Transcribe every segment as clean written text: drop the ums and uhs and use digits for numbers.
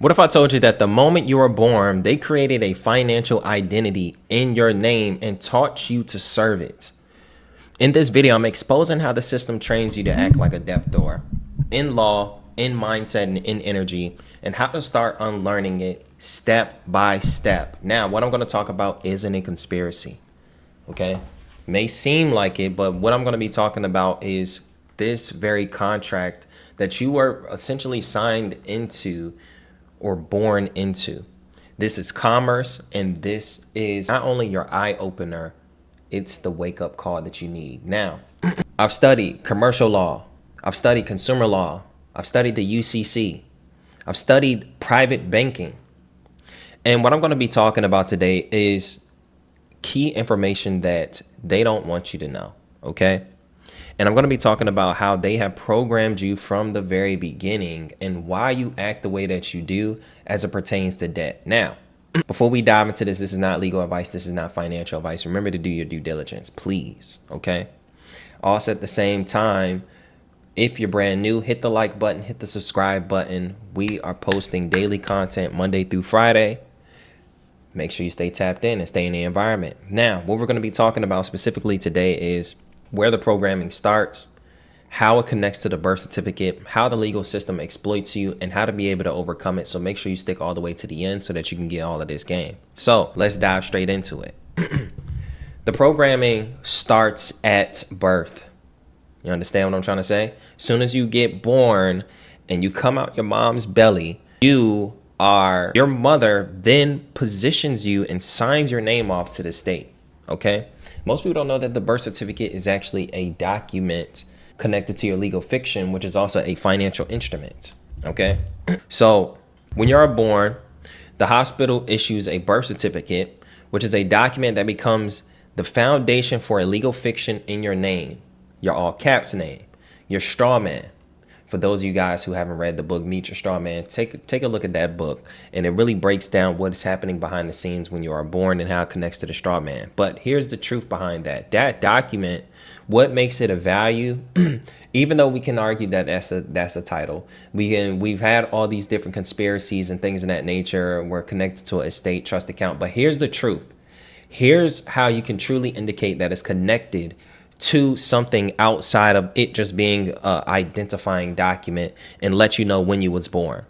What if I told you that the moment you were born, they created a financial identity in your name and taught you to serve it? In this video, I'm exposing how the system trains you to act like a debtor in law, in mindset, and in energy, and how to start unlearning it step by step. Now, what I'm going to talk about isn't a conspiracy, okay? May seem like it, but what I'm going to be talking about is this very contract that you were essentially signed into or born into. This is commerce, and this is not only your eye opener, it's the wake up call that you need. Now, I've studied commercial law, I've studied consumer law, I've studied the UCC, I've studied private banking. And what I'm going to be talking about today is key information that they don't want you to know, okay? And I'm going to be talking about how they have programmed you from the very beginning and why you act the way that you do as it pertains to debt. Now, before we dive into this is not legal advice. This is not financial advice. Remember to do your due diligence, please. Okay. Also, at the same time, if you're brand new, hit the like button, hit the subscribe button. We are posting daily content Monday through Friday. Make sure you stay tapped in and stay in the environment. Now, what we're going to be talking about specifically today is where the programming starts, how it connects to the birth certificate, how the legal system exploits you, and how to be able to overcome it. So make sure you stick all the way to the end so that you can get all of this game. So let's dive straight into it. The programming starts at birth. You understand what I'm trying to say? As soon as you get born and you come out your mom's belly, your mother then positions you and signs your name off to the state. Okay. Most people don't know that the birth certificate is actually a document connected to your legal fiction, which is also a financial instrument. Okay. So when you're born, the hospital issues a birth certificate, which is a document that becomes the foundation for a legal fiction in your name, your all caps name, your straw man. For those of you guys who haven't read the book, Meet Your Straw Man, take a look at that book. And it really breaks down what is happening behind the scenes when you are born and how it connects to the straw man. But here's the truth behind that. That document, what makes it a value, even though we can argue that that's a title, we've had all these different conspiracies and things of that nature. We're connected to an estate trust account. But here's the truth. Here's how you can truly indicate that it's connected to something outside of it just being an identifying document and let you know when you was born.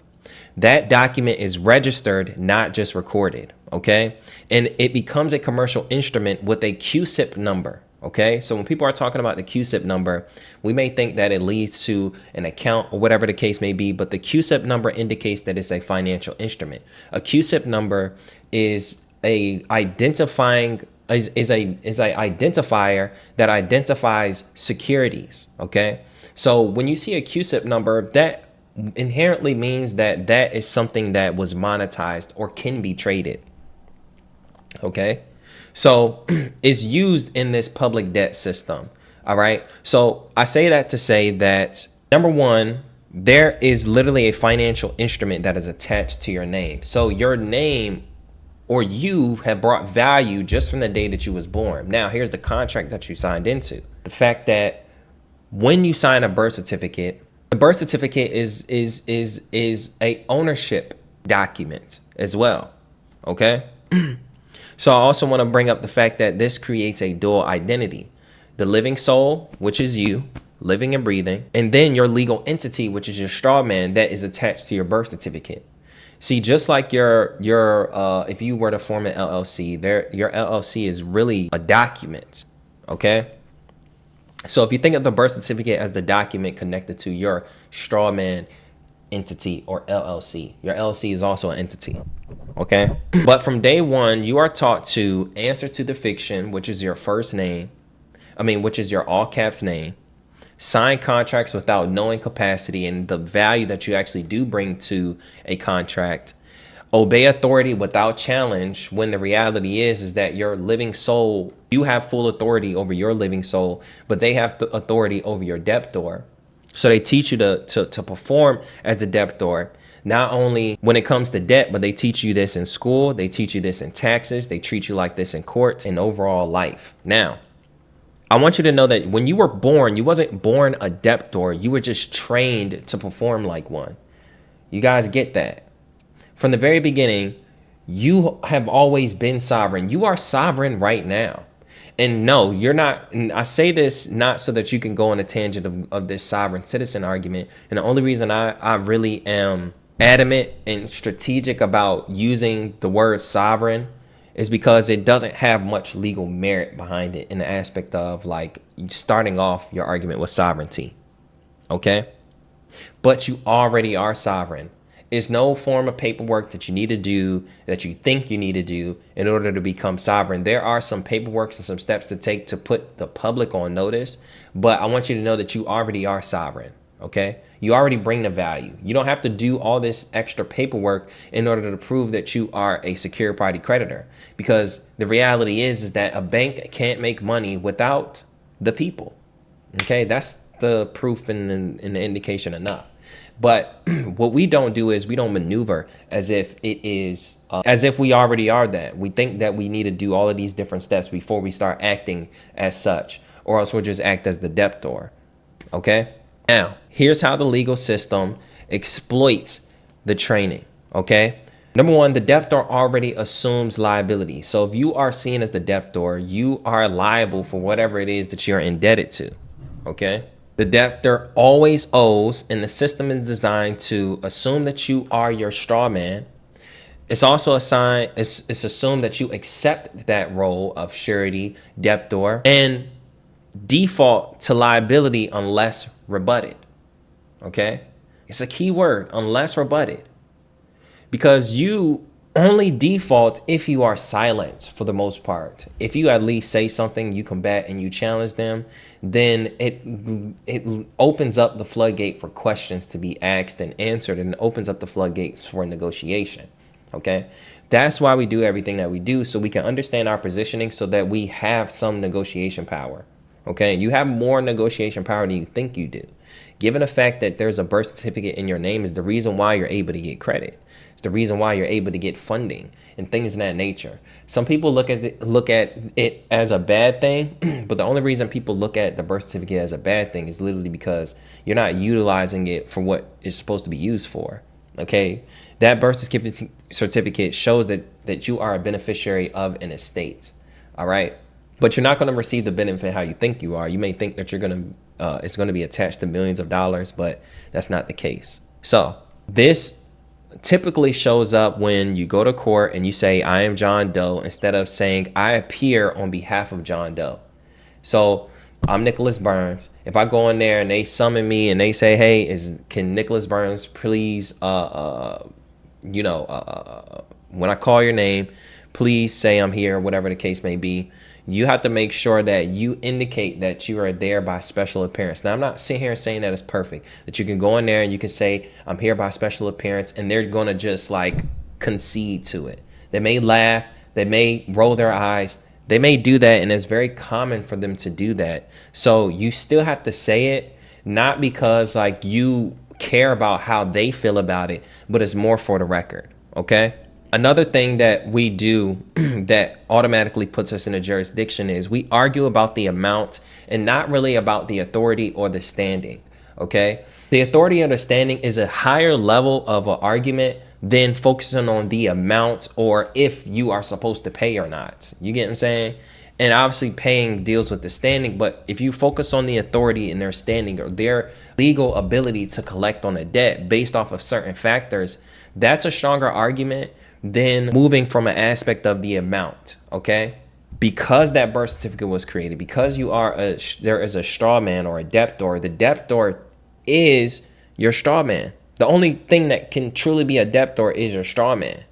That document is registered, not just recorded, okay? And it becomes a commercial instrument with a QSIP number, okay? So when people are talking about the QSIP number, we may think that it leads to an account or whatever the case may be, but the QSIP number indicates that it's a financial instrument. A QSIP number is a identifying is a identifier that identifies securities. Okay, so when you see a QSIP number, that inherently means that that is something that was monetized or can be traded. Okay, so it's used in this public debt system. All right, so I say that to say that number one, there is literally a financial instrument that is attached to your name. So your name or you have brought value just from the day that you was born. Now, here's the contract that you signed into. The fact that when you sign a birth certificate, the birth certificate is a ownership document as well. Okay. So I also want to bring up the fact that this creates a dual identity. The living soul, which is you, living and breathing, and then your legal entity, which is your straw man that is attached to your birth certificate. See, just like your if you were to form an LLC, your LLC is really a document, okay? So if you think of the birth certificate as the document connected to your straw man entity or LLC, your LLC is also an entity, okay? But from day one, you are taught to answer to the fiction, which is your first name, which is your all caps name, sign contracts without knowing capacity and the value that you actually do bring to a contract, obey authority without challenge, when the reality is that your living soul, you have full authority over your living soul, but they have the authority over your debtor. So they teach you to perform as a debtor, not only when it comes to debt, but they teach you this in school, they teach you this in taxes, they treat you like this in court and overall life. Now, I want you to know that when you were born, you wasn't born a debtor. You were just trained to perform like one. You guys get that? From the very beginning, you have always been sovereign. You are sovereign right now. And no, you're not. And I say this not so that you can go on a tangent of this sovereign citizen argument. And the only reason I really am adamant and strategic about using the word sovereign is because it doesn't have much legal merit behind it in the aspect of like starting off your argument with sovereignty. Okay? But you already are sovereign. It's no form of paperwork that you need to do, that you think you need to do in order to become sovereign. There are some paperwork and some steps to take to put the public on notice, but I want you to know that you already are sovereign, okay? You already bring the value. You don't have to do all this extra paperwork in order to prove that you are a secured party creditor, because the reality is that a bank can't make money without the people, okay? That's the proof and the indication enough. But what we don't do is we don't maneuver as if it is, as if we already are that. We think that we need to do all of these different steps before we start acting as such, or else we'll just act as the debtor. Okay? Now, here's how the legal system exploits the training. Okay? Number one, the debtor already assumes liability. So if you are seen as the debtor, you are liable for whatever it is that you're indebted to. Okay? The debtor always owes, and the system is designed to assume that you are your straw man. It's also it's assumed that you accept that role of surety, debtor, and default to liability unless rebutted. Okay? It's a key word, unless rebutted. Because you only default if you are silent for the most part. If you at least say something, you combat and you challenge them, then it opens up the floodgate for questions to be asked and answered, and it opens up the floodgates for negotiation. Okay? That's why we do everything that we do, so we can understand our positioning so that we have some negotiation power. Okay? You have more negotiation power than you think you do. Given the fact that there's a birth certificate in your name is the reason why you're able to get credit. It's the reason why you're able to get funding and things of that nature. Some people look at it as a bad thing, but the only reason people look at the birth certificate as a bad thing is literally because you're not utilizing it for what it's supposed to be used for. Okay? That birth certificate shows that you are a beneficiary of an estate. All right? But you're not going to receive the benefit how you think you are. You may think that it's going to be attached to millions of dollars, but that's not the case. So this typically shows up when you go to court and you say, I am John Doe, instead of saying, I appear on behalf of John Doe. So I'm Nicholas Burns. If I go in there and they summon me and they say, hey, can Nicholas Burns please, when I call your name, please say I'm here, whatever the case may be. You have to make sure that you indicate that you are there by special appearance. Now, I'm not sitting here saying that it's perfect, that you can go in there and you can say, I'm here by special appearance, and they're going to just like concede to it. They may laugh, they may roll their eyes, they may do that, and it's very common for them to do that. So you still have to say it, not because like you care about how they feel about it, but it's more for the record, okay? Another thing that we do that automatically puts us in a jurisdiction is we argue about the amount and not really about the authority or the standing, okay? The authority or the standing is a higher level of an argument than focusing on the amount or if you are supposed to pay or not. You get what I'm saying? And obviously paying deals with the standing, but if you focus on the authority and their standing or their legal ability to collect on a debt based off of certain factors, that's a stronger argument than moving from an aspect of the amount, okay? Because that birth certificate was created, because there is a straw man or a debtor, the debtor is your straw man. The only thing that can truly be a debtor is your straw man.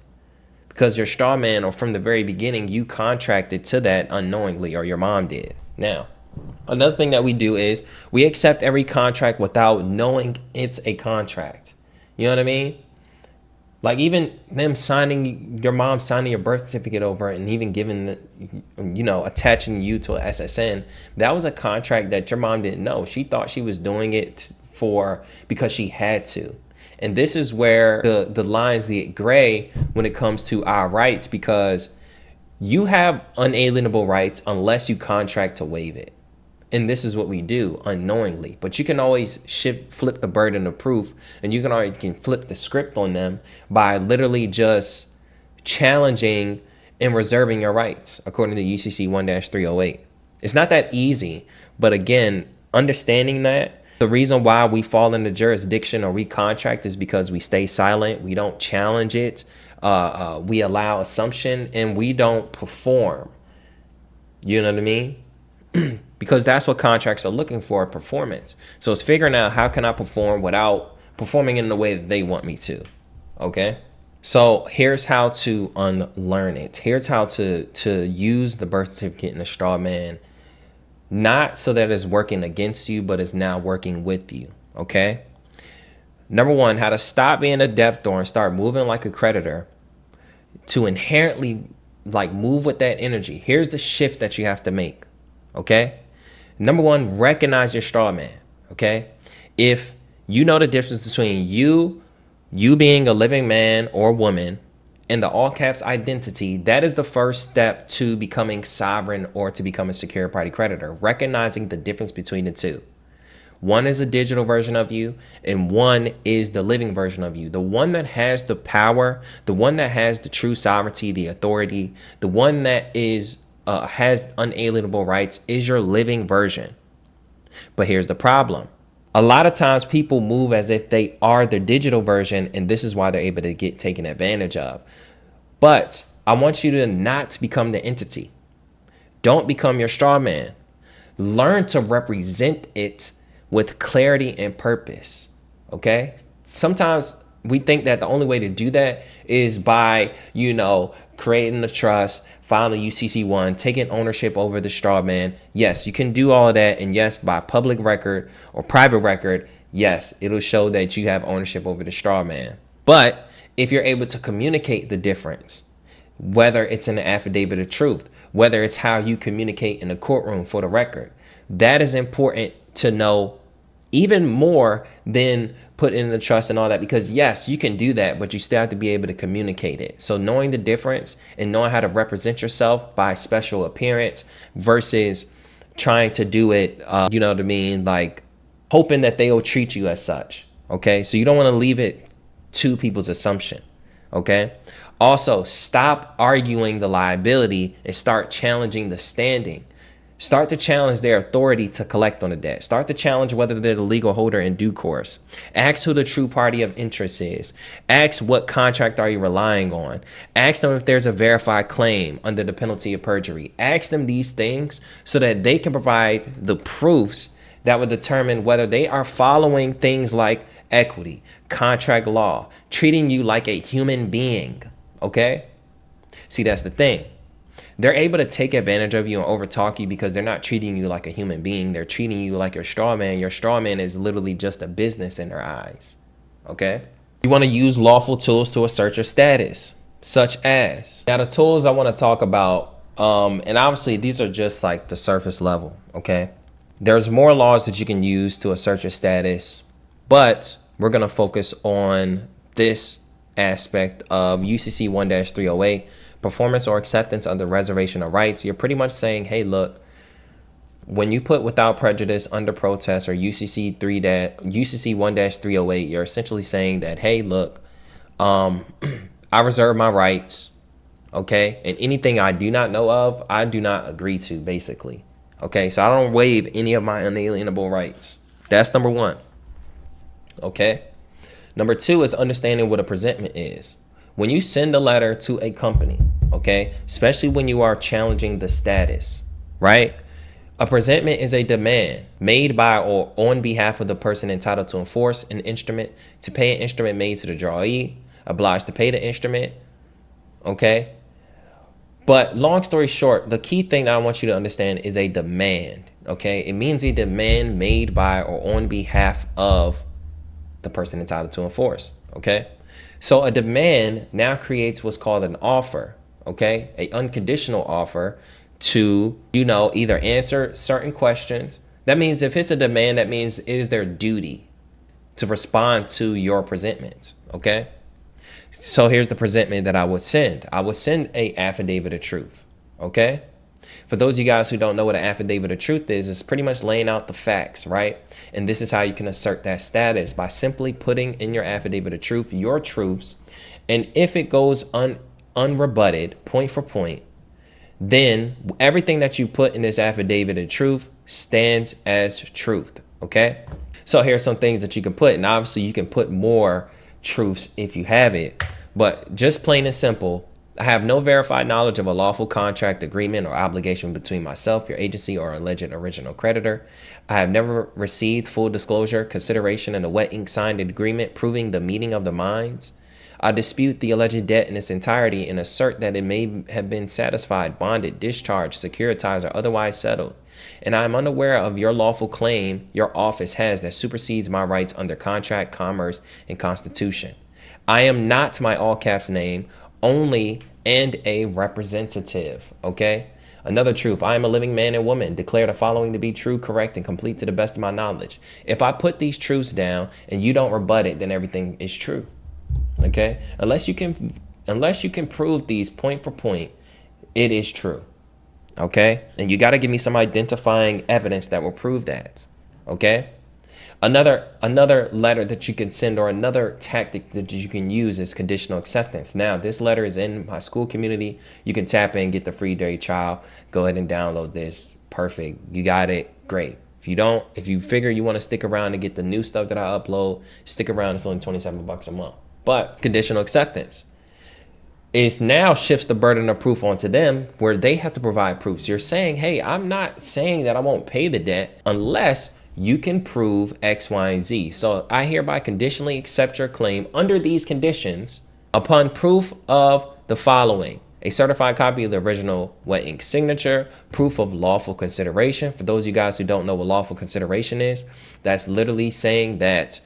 Because your straw man, or from the very beginning, you contracted to that unknowingly, or your mom did. Now, another thing that we do is we accept every contract without knowing it's a contract. You know what I mean? Like even them your mom signing your birth certificate over and even giving attaching you to an SSN, that was a contract that your mom didn't know. She thought she was doing it because she had to. And this is where the lines get gray when it comes to our rights, because you have unalienable rights unless you contract to waive it. And this is what we do unknowingly. But you can always flip the burden of proof, and you can flip the script on them by literally just challenging and reserving your rights according to UCC 1-308. It's not that easy, but again, understanding that the reason why we fall into jurisdiction or we contract is because we stay silent, we don't challenge it, we allow assumption, and we don't perform. You know what I mean? Because that's what contracts are looking for, performance. So it's figuring out how can I perform without performing in the way that they want me to. Okay? So here's how to unlearn it. Here's how to use the birth certificate and the straw man, not so that it's working against you, but it's now working with you. Okay? Number one, how to stop being a debtor and start moving like a creditor to inherently like move with that energy. Here's the shift that you have to make. Okay? Number one, recognize your straw man. Okay? If you know the difference between you being a living man or woman and the all caps identity, that is the first step to becoming sovereign or to become a secure party creditor. Recognizing the difference between the two. One is a digital version of you, and one is the living version of you. The one that has the power, the one that has the true sovereignty, the authority, the one that is has unalienable rights is your living version. But here's the problem. A lot of times people move as if they are the digital version, and this is why they're able to get taken advantage of. But I want you to not become the entity. Don't become your straw man. Learn to represent it with clarity and purpose. Okay? Sometimes we think that the only way to do that is by, creating the trust, filing UCC1, taking ownership over the straw man. Yes, you can do all of that. And yes, by public record or private record, yes, it'll show that you have ownership over the straw man. But if you're able to communicate the difference, whether it's in the affidavit of truth, whether it's how you communicate in the courtroom for the record, that is important to know even more than put in the trust and all that, because yes, you can do that, but you still have to be able to communicate it. So knowing the difference and knowing how to represent yourself by special appearance versus trying to do it, like hoping that they'll treat you as such. Okay. So you don't want to leave it to people's assumption. Okay. Also, stop arguing the liability and start challenging the standing. Start to challenge their authority to collect on the debt. Start to challenge whether they're the legal holder in due course. Ask who the true party of interest is. Ask what contract are you relying on. Ask them if there's a verified claim under the penalty of perjury. Ask them these things so that they can provide the proofs that would determine whether they are following things like equity, contract law, treating you like a human being. Okay? See, that's the thing. They're able to take advantage of you and overtalk you because they're not treating you like a human being. They're treating you like your straw man. Your straw man is literally just a business in their eyes. Okay? You want to use lawful tools to assert your status, such as. Now, the tools I want to talk about, and obviously these are just like the surface level. Okay? There's more laws that you can use to assert your status, but we're going to focus on this aspect of UCC 1-308. Performance or acceptance of the reservation of rights. You're pretty much saying, hey, look, when you put without prejudice, under protest, or UCC 1-308, you're essentially saying that, hey, look, I reserve my rights, okay? And anything I do not know of, I do not agree to, basically. Okay, so I don't waive any of my unalienable rights. That's number one. Okay? Number two is understanding what a presentment is. When you send a letter to a company, okay, especially when you are challenging the status, right? A presentment is a demand made by or on behalf of the person entitled to enforce an instrument, to pay an instrument made to the drawee, obliged to pay the instrument, okay? But long story short, the key thing that I want you to understand is a demand, okay? It means a demand made by or on behalf of the person entitled to enforce, okay? So a demand now creates what's called an offer, okay? A unconditional offer to, either answer certain questions. That means if it's a demand, that means it is their duty to respond to your presentment, okay? So here's the presentment that I would send. I would send a affidavit of truth, okay? For those of you guys who don't know what an affidavit of truth is, it's pretty much laying out the facts, right? And this is how you can assert that status, by simply putting in your affidavit of truth your truths. And if it goes unrebutted, point for point, then everything that you put in this affidavit of truth stands as truth, okay? So here's some things that you can put, and obviously you can put more truths if you have it, but just plain and simple, I have no verified knowledge of a lawful contract, agreement, or obligation between myself, your agency, or alleged original creditor. I have never received full disclosure, consideration, and a wet ink signed agreement proving the meeting of the minds. I dispute the alleged debt in its entirety and assert that it may have been satisfied, bonded, discharged, securitized, or otherwise settled. And I am unaware of your lawful claim your office has that supersedes my rights under contract, commerce, and constitution. I am not my all caps name only and a representative, okay? Another truth, I am a living man and woman, declare the following to be true, correct, and complete to the best of my knowledge. If I put these truths down and you don't rebut it, then everything is true. Okay, unless you can prove these point for point, it is true. Okay, and you got to give me some identifying evidence that will prove that. Okay, another letter that you can send, or another tactic that you can use, is conditional acceptance. Now, this letter is in my school community. You can tap in, get the free day trial. Go ahead and download this. Perfect, you got it. Great. If you figure you want to stick around and get the new stuff that I upload, stick around. It's only $27 a month. But conditional acceptance is now shifts the burden of proof onto them, where they have to provide proofs. You're saying, hey, I'm not saying that I won't pay the debt unless you can prove X, Y, and Z. So I hereby conditionally accept your claim under these conditions upon proof of the following: a certified copy of the original wet ink signature, proof of lawful consideration. For those of you guys who don't know what lawful consideration is, that's literally saying that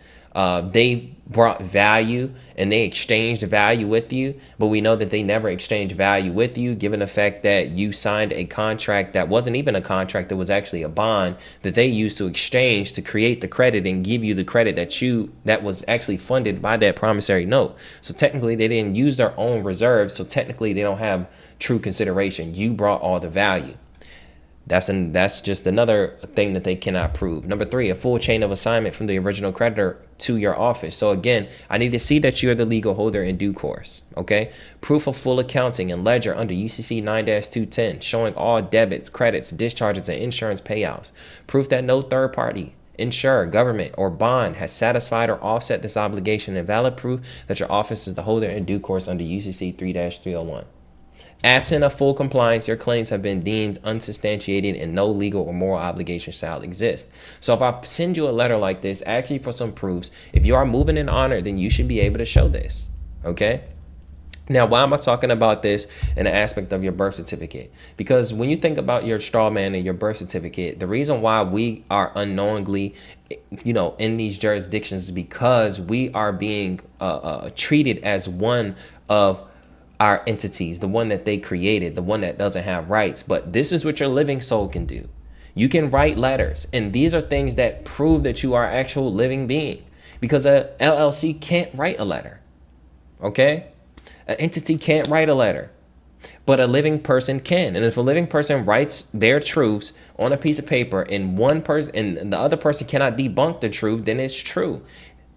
they brought value and they exchanged value with you, but we know that they never exchanged value with you, given the fact that you signed a contract that wasn't even a contract, it was actually a bond that they used to exchange to create the credit and give you the credit that was actually funded by that promissory note. So technically they didn't use their own reserves, so technically they don't have true consideration. You brought all the value. That's just another thing that they cannot prove. Number 3, a full chain of assignment from the original creditor to your office. So again, I need to see that you're the legal holder in due course. Okay. Proof of full accounting and ledger under UCC 9-210, showing all debits, credits, discharges, and insurance payouts. Proof that no third party, insurer, government, or bond has satisfied or offset this obligation, and valid proof that your office is the holder in due course under UCC 3-301. Absent of full compliance, your claims have been deemed unsubstantiated and no legal or moral obligation shall exist. So if I send you a letter like this, asking for some proofs, if you are moving in honor, then you should be able to show this. Okay? Now, why am I talking about this in the aspect of your birth certificate? Because when you think about your straw man and your birth certificate, the reason why we are unknowingly, in these jurisdictions is because we are being treated as one of our entities, the one that they created, the one that doesn't have rights. But this is what your living soul can do. You can write letters, and these are things that prove that you are an actual living being, because a LLC can't write a letter. Okay? An entity can't write a letter, but a living person can. And if a living person writes their truths on a piece of paper and one person and the other person cannot debunk the truth, then it's true.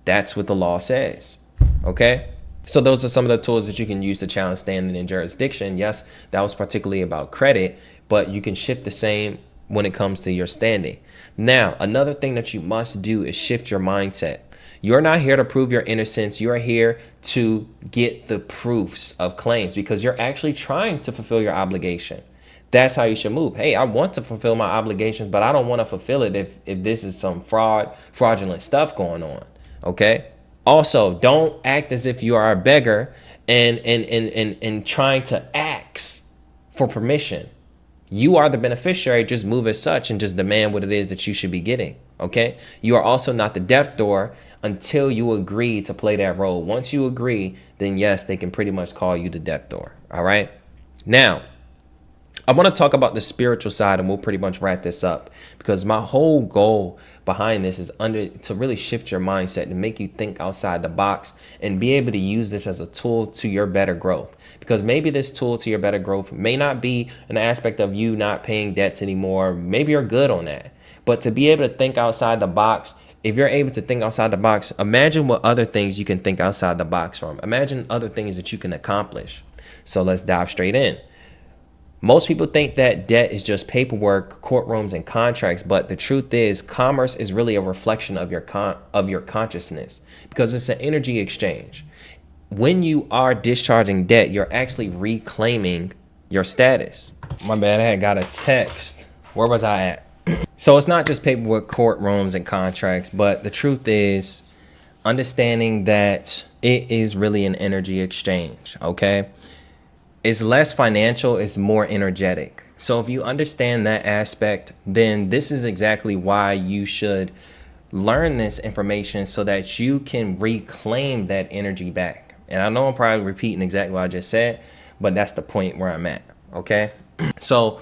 That's what the law says. Okay? So those are some of the tools that you can use to challenge standing in jurisdiction. Yes, that was particularly about credit, but you can shift the same when it comes to your standing. Now, another thing that you must do is shift your mindset. You're not here to prove your innocence. You are here to get the proofs of claims, because you're actually trying to fulfill your obligation. That's how you should move. Hey, I want to fulfill my obligations, but I don't want to fulfill it if this is some fraudulent stuff going on. Okay? Also, don't act as if you are a beggar and trying to ask for permission. You are the beneficiary. Just move as such and just demand what it is that you should be getting. Okay? You are also not the debtor until you agree to play that role. Once you agree, then yes, they can pretty much call you the debtor. All right? Now, I want to talk about the spiritual side and we'll pretty much wrap this up, because my whole goal behind this is to really shift your mindset, to make you think outside the box and be able to use this as a tool to your better growth. Because maybe this tool to your better growth may not be an aspect of you not paying debts anymore. Maybe you're good on that. But to be able to think outside the box, if you're able to think outside the box, imagine what other things you can think outside the box from. Imagine other things that you can accomplish. So let's dive straight in. Most people think that debt is just paperwork, courtrooms, and contracts, but the truth is commerce is really a reflection of your consciousness, because it's an energy exchange. When you are discharging debt, you're actually reclaiming your status. My bad, I had got a text. Where was I at? So it's not just paperwork, courtrooms, and contracts, but the truth is understanding that it is really an energy exchange, okay? It's less financial, it's more energetic. So if you understand that aspect, then this is exactly why you should learn this information so that you can reclaim that energy back. And I know I'm probably repeating exactly what I just said, but that's the point where I'm at, okay? So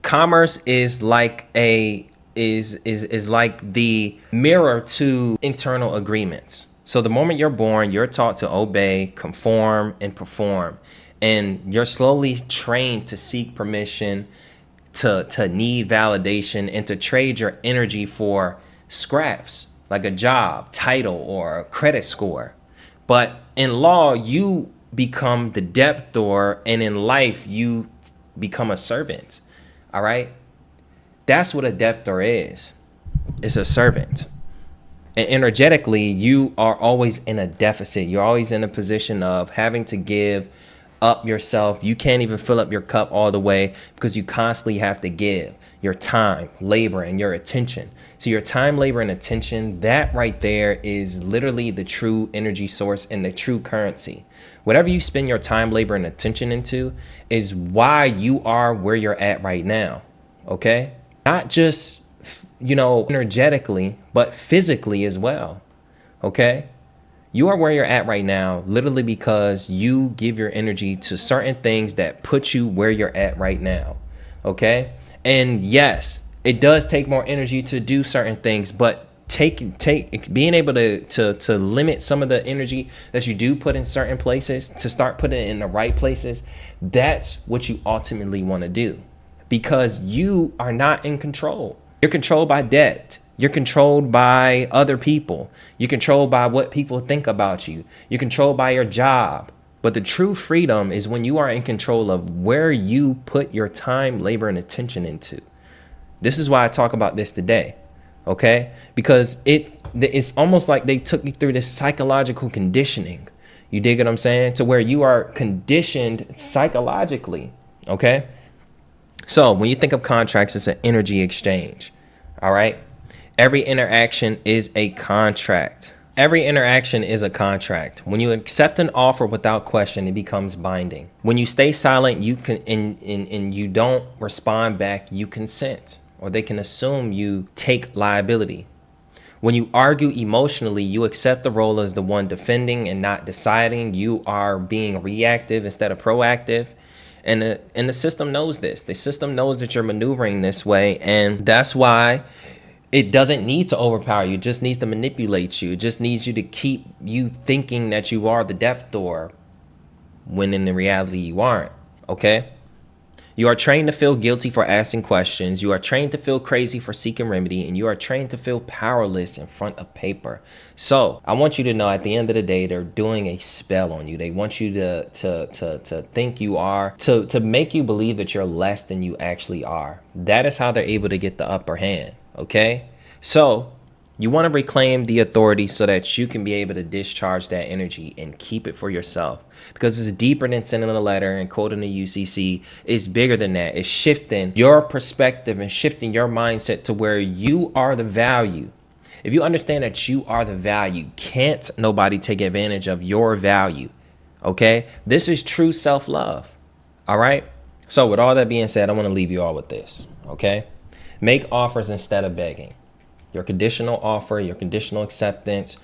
commerce is like is like the mirror to internal agreements. So the moment you're born, you're taught to obey, conform, and perform. And you're slowly trained to seek permission, to need validation, and to trade your energy for scraps, like a job, title, or a credit score. But in law, you become the debtor, and in life, you become a servant. All right? That's what a debtor is. It's a servant. And energetically, you are always in a deficit. You're always in a position of having to give up yourself. You can't even fill up your cup all the way because you constantly have to give your time, labor, and your attention. So your time, labor, and attention, that right there is literally the true energy source and the true currency. Whatever you spend your time, labor, and attention into is why you are where you're at right now. Okay? Not just, energetically, but physically as well. Okay? You are where you're at right now, literally because you give your energy to certain things that put you where you're at right now. Okay? And yes, it does take more energy to do certain things, but being able to limit some of the energy that you do put in certain places, to start putting it in the right places, that's what you ultimately want to do, because you are not in control. You're controlled by debt. You're controlled by other people. You're controlled by what people think about you. You're controlled by your job. But the true freedom is when you are in control of where you put your time, labor, and attention into. This is why I talk about this today, okay? Because it's almost like they took you through this psychological conditioning. You dig what I'm saying? To where you are conditioned psychologically, okay? So when you think of contracts, it's an energy exchange, all right? Every interaction is a contract. Every interaction is a contract. When you accept an offer without question, it becomes binding. When you stay silent, you can and you don't respond back, you consent, or they can assume you take liability. When you argue emotionally, you accept the role as the one defending and not deciding. You are being reactive instead of proactive. And the system knows this. The system knows that you're maneuvering this way, and that's why it doesn't need to overpower you. It just needs to manipulate you. It just needs you to keep you thinking that you are the debtor when in reality you aren't, okay? You are trained to feel guilty for asking questions. You are trained to feel crazy for seeking remedy, and you are trained to feel powerless in front of paper. So I want you to know at the end of the day, they're doing a spell on you. They want you to think you are, to make you believe that you're less than you actually are. That is how they're able to get the upper hand. Okay, so you want to reclaim the authority so that you can be able to discharge that energy and keep it for yourself, because it's deeper than sending a letter and quoting the UCC. It's bigger than that. It's shifting your perspective and shifting your mindset to where you are the value. If you understand that you are the value, can't nobody take advantage of your value. Okay, this is true self-love. All right, so with all that being said, I want to leave you all with this. Okay, make offers instead of begging. Your conditional offer, your conditional acceptance,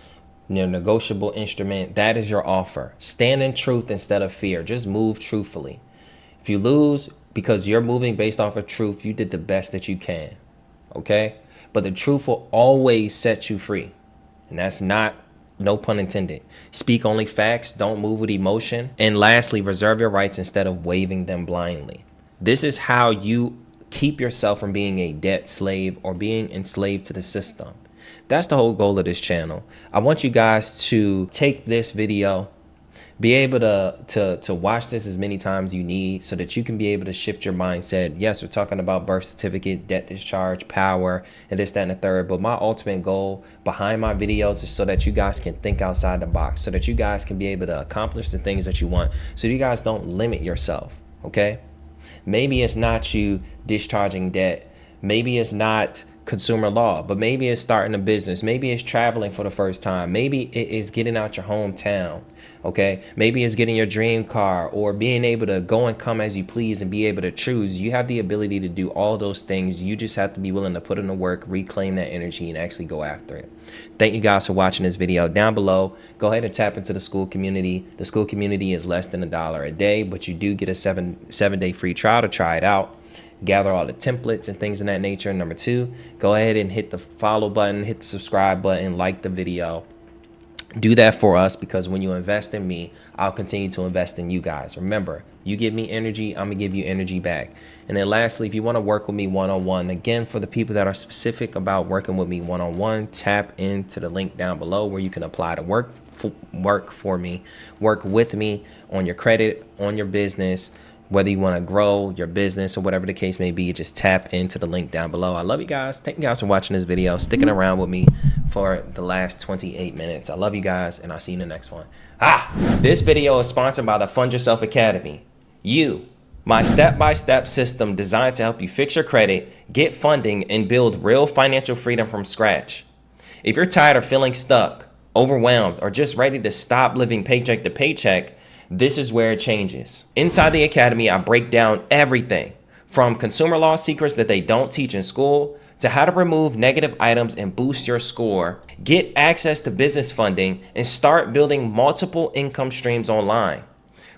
your negotiable instrument, that is your offer. Stand in truth instead of fear. Just move truthfully. If you lose, because you're moving based off of truth. You did the best that you can. Okay? But the truth will always set you free. And that's not, no pun intended. Speak only facts, don't move with emotion. And lastly, reserve your rights instead of waiving them blindly. This is how you keep yourself from being a debt slave or being enslaved to the system. That's the whole goal of this channel. I want you guys to take this video, be able to watch this as many times you need so that you can be able to shift your mindset. Yes, we're talking about birth certificate, debt discharge, power, and this, that, and the third. But my ultimate goal behind my videos is so that you guys can think outside the box, so that you guys can be able to accomplish the things that you want, so you guys don't limit yourself, okay? Maybe it's not you discharging debt. Maybe it's not consumer law, but maybe it's starting a business. Maybe it's traveling for the first time. Maybe it is getting out your hometown. Okay, maybe it's getting your dream car or being able to go and come as you please and be able to choose. You have the ability to do all those things. You just have to be willing to put in the work, reclaim that energy, and actually go after it. Thank you guys for watching this video. Down below, go ahead and tap into the school community. The school community is less than $1 a day, but you do get a seven-day free trial to try it out. Gather all the templates and things of that nature. Number 2, go ahead and hit the follow button, hit the subscribe button, like the video. Do that for us, because when you invest in me, I'll continue to invest in you guys. Remember, you give me energy, I'm gonna give you energy back. And then lastly, if you want to work with me one-on-one, again, for the people that are specific about working with me one-on-one, tap into the link down below where you can apply to work for me, work with me on your credit, on your business. Whether you want to grow your business or whatever the case may be, just tap into the link down below. I love you guys. Thank you guys for watching this video, sticking around with me for the last 28 minutes. I love you guys, and I'll see you in the next one. This video is sponsored by the Fund Yourself Academy. My step-by-step system designed to help you fix your credit, get funding, and build real financial freedom from scratch. If you're tired of feeling stuck, overwhelmed, or just ready to stop living paycheck to paycheck, this is where it changes. Inside the Academy, I break down everything from consumer law secrets that they don't teach in school to how to remove negative items and boost your score, get access to business funding, and start building multiple income streams online.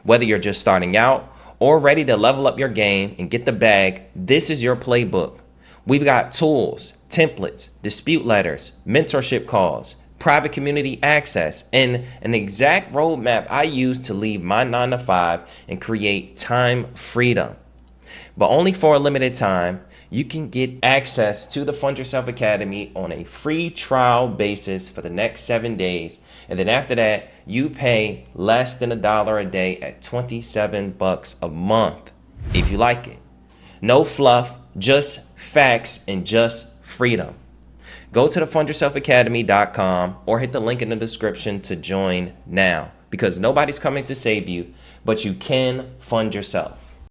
Whether you're just starting out or ready to level up your game and get the bag, this is your playbook. We've got tools, templates, dispute letters, mentorship calls, private community access, and an exact roadmap I use to leave my 9-to-5 and create time freedom. But only for a limited time, you can get access to the Fund Yourself Academy on a free trial basis for the next 7 days. And then after that, you pay less than $1 a day at $27 a month, if you like it. No fluff, just facts and just freedom. Go to the fundyourselfacademy.com or hit the link in the description to join now, because nobody's coming to save you, but you can fund yourself.